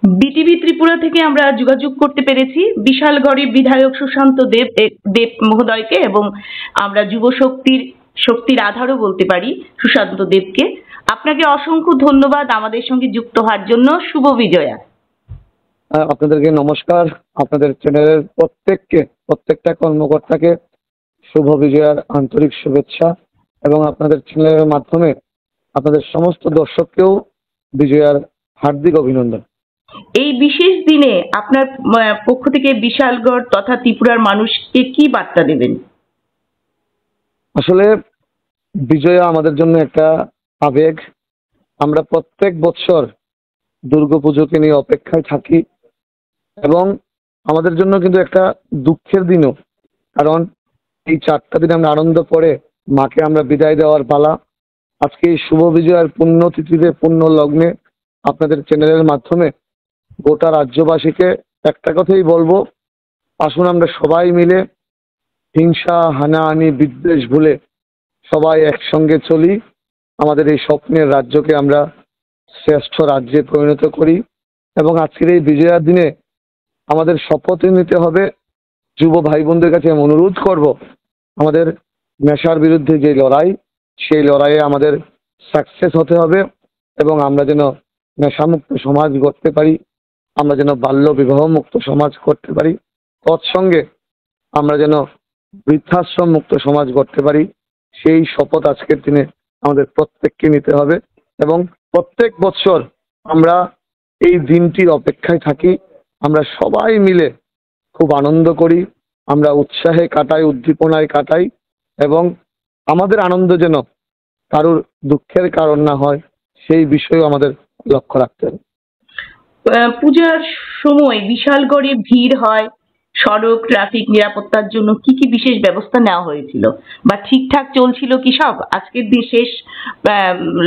BTV Tripura থেকে আমরা যোগাযোগ করতে পেরেছি বিশালগড়ের বিধায়ক সুশান্ত দেব মহোদয়কে, এবং আমরা যুব শক্তির আধারও বলতে পারি সুশান্ত দেবকে। আপনাকে অসংখ্য ধন্যবাদ আমাদের সঙ্গে যুক্ত হওয়ার জন্য। শুভ বিজয়া। আপনাদেরকে নমস্কার। আপনাদের চ্যানেলের প্রত্যেকটা কর্মকর্তাকে শুভ বিজয়ার আন্তরিক শুভেচ্ছা, এবং আপনাদের চ্যানেলের মাধ্যমে আপনাদের সমস্ত দর্শককেও বিজয়ার হার্দিক অভিনন্দন। এই বিশেষ দিনে আপনার পক্ষ থেকে বিশালগড় তথা ত্রিপুরার মানুষকে কি বার্তা দেবেন? আসলে বিজয়া আমাদের জন্য একটা আবেগ। আমরা প্রত্যেক বছর দুর্গাপুজোকে নিয়ে অপেক্ষায় থাকি, এবং আমাদের জন্য কিন্তু একটা দুঃখের দিনও, কারণ এই 4টা দিন আমরা আনন্দ করে মাকে আমরা বিদায় দেওয়ার পালা। আজকে এই শুভ বিজয়ার পুণ্যতিথিতে, পুণ্য লগ্নে আপনাদের চ্যানেলের মাধ্যমে গোটা রাজ্যবাসীকে একটা কথাই বলবো, আসুন আমরা সবাই মিলে হিংসা, হানাহানি, বিদ্বেষ ভুলে সবাই একসঙ্গে চলি। আমাদের এই স্বপ্নের রাজ্যকে আমরা শ্রেষ্ঠ রাজ্যে পরিণত করি, এবং আজকের এই বিজয়ার দিনে আমাদের শপথ নিতে হবে। যুব ভাই বোনদের কাছে আমি অনুরোধ করব, আমাদের নেশার বিরুদ্ধে যে লড়াই, সেই লড়াইয়ে আমাদের সাকসেস হতে হবে, এবং আমরা যেন নেশামুক্ত সমাজ গড়তে পারি, আমরা যেন বাল্য বিবাহ মুক্ত সমাজ করতে পারি, তৎসঙ্গে আমরা যেন বৃদ্ধাশ্রম মুক্ত সমাজ গড়তে পারি। সেই শপথ আজকের দিনে আমাদের প্রত্যেককে নিতে হবে, এবং প্রত্যেক বছর আমরা এই দিনটির অপেক্ষায় থাকি। আমরা সবাই মিলে খুব আনন্দ করি, আমরা উৎসাহে কাটাই, উদ্দীপনায় কাটাই, এবং আমাদের আনন্দ যেন কারোর দুঃখের কারণ না হয়, সেই বিষয়েও আমাদের লক্ষ্য রাখতে হবে। পূজার সময় বিশালগড়ে ভিড় হয়, সড়ক ট্রাফিক নিরাপত্তার জন্য কি কি বিশেষ ব্যবস্থা নেওয়া হয়েছিল বা ঠিকঠাক চলছিল কি সব? আজকের দিন শেষ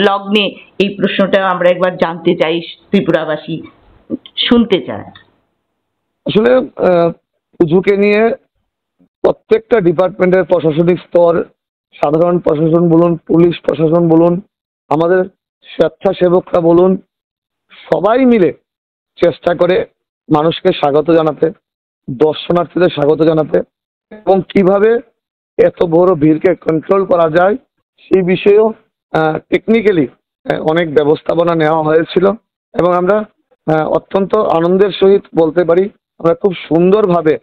লগ্নে এই প্রশ্নটা আমরা একবার জানতে চাই, ত্রিপুরাবাসী শুনতে চায়। আসলে পুজোকে নিয়ে প্রত্যেকটা ডিপার্টমেন্টের প্রশাসনিক স্তর, সাধারণ প্রশাসন বলুন, পুলিশ প্রশাসন বলুন, আমাদের স্বেচ্ছাসেবকরা বলুন, সবাই মিলে চেষ্টা করে মানুষকে স্বাগত জানাতে, দর্শনার্থীদের স্বাগত জানাতে, এবং কিভাবে এত বড় ভিড়কে কন্ট্রোল করা যায় সেই বিষয়েও টেকনিক্যালি অনেক ব্যবস্থাপনা নেওয়া হয়েছিল, এবং আমরা অত্যন্ত আনন্দের সহিত বলতে পারি আমরা খুব সুন্দরভাবে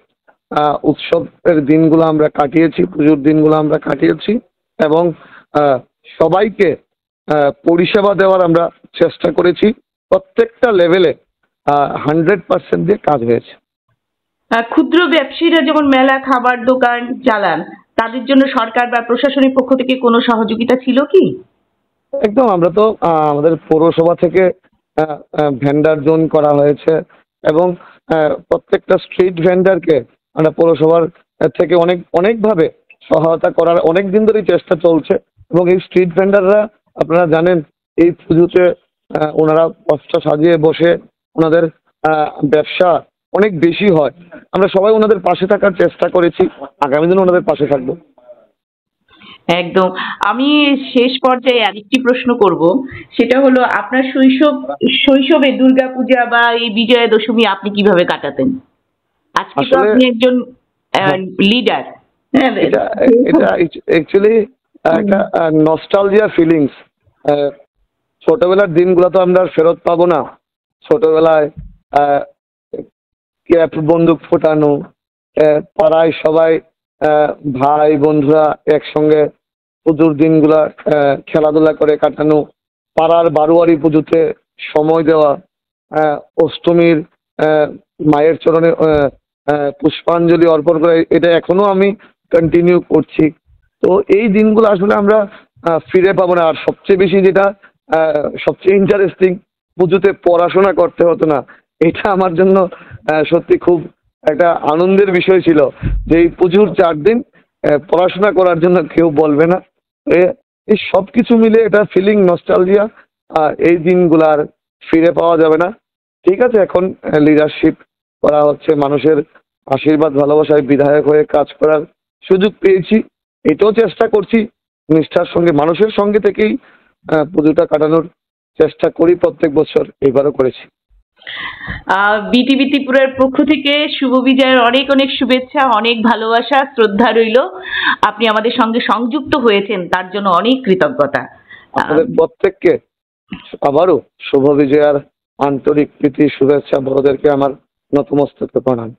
উৎসবের দিনগুলো আমরা কাটিয়েছি, পুজোর দিনগুলো আমরা কাটিয়েছি, এবং সবাইকে পরিষেবা দেওয়ার আমরা চেষ্টা করেছি। প্রত্যেকটা লেভেলে 100% দিয়ে কাজ হয়েছে। ক্ষুদ্র ব্যবসায়ীরা যেমন মেলা, খাবার দোকান চালান, তাদের জন্য সরকার বা প্রশাসনের পক্ষ থেকে কোনো সহযোগিতা ছিল কি? একদম, আমরা তো আমাদের পৌরসভা থেকে ভেন্ডার জোন করা হয়েছে, এবং প্রত্যেকটা স্ট্রিট ভেন্ডারকে আমরা পৌরসভার থেকে অনেকভাবে সহায়তা করার অনেক দিন ধরেই চেষ্টা চলছে, এবং এই স্ট্রিট ভেন্ডাররা আপনারা জানেন এই পুজোতে ওনারা বস্ত্র সাজিয়ে বসে ওনাদের ব্যবসা অনেক বেশি হয়। আমরা সবাই ওনাদের পাশে থাকার চেষ্টা করেছি, আগামী দিনে ওনাদের পাশে থাকবো। একদম। আমি শেষ পর্যায়ে আরেকটি প্রশ্ন করব, সেটা হলো আপনার শৈশবে দুর্গাপূজা বা এই বিজয়া দশমী আপনি কিভাবে কাটাতেন? আজকে তো আপনি একজন লিডার। এটা অ্যাকচুয়ালি একটা নস্টালজিয়া ফিলিংস। ছোটবেলার দিনগুলো তো আমরা ফেরত পাবো না। ছোটবেলায় ক্যাপ বন্দুক ফোটানো, পাড়ায় সবাই ভাই বন্ধুরা একসঙ্গে পুজোর দিনগুলা খেলাধুলা করে কাটানো, পাড়ার বারোয়ারি পুজোতে সময় দেওয়া, অষ্টমীর মায়ের চরণে পুষ্পাঞ্জলি অর্পণ করে, এটা এখনো আমি কন্টিনিউ করছি। তো এই দিনগুলো আসলে আমরা ফিরে পাবো না। আর সবচেয়ে বেশি যেটা সবচেয়ে ইন্টারেস্টিং, পুজোতে পড়াশোনা করতে হতো না। এটা আমার জন্য সত্যি খুব একটা আনন্দের বিষয় ছিল, যে এই পুজোর 4 দিন পড়াশোনা করার জন্য কেউ বলবে না। এই সব কিছু মিলে এটা ফিলিং, নস্টালজিয়া। এই দিনগুলো আর ফিরে পাওয়া যাবে না। ঠিক আছে, এখন লিডারশিপ করা হচ্ছে, মানুষের আশীর্বাদ ভালোবাসায় বিধায়ক হয়ে কাজ করার সুযোগ পেয়েছি। এটাও চেষ্টা করছি নিষ্ঠার সঙ্গে, মানুষের সঙ্গে থেকেই পুজোটা কাটানোর চেষ্টা করি প্রত্যেক বছর, এবারও করেছি। বিটিভি ত্রিপুরার পক্ষ থেকে শুভ বিজয়ের অনেক অনেক শুভেচ্ছা, অনেক ভালোবাসা, শ্রদ্ধা রইল। আপনি আমাদের সঙ্গে সংযুক্ত হয়েছেন তার জন্য অনেক কৃতজ্ঞতা। আমাদের প্রত্যেককে আবারও শুভ বিজয়ার আন্তরিক প্রীতি শুভেচ্ছা, বড়দেরকে আমার নতমস্তকে প্রণাম।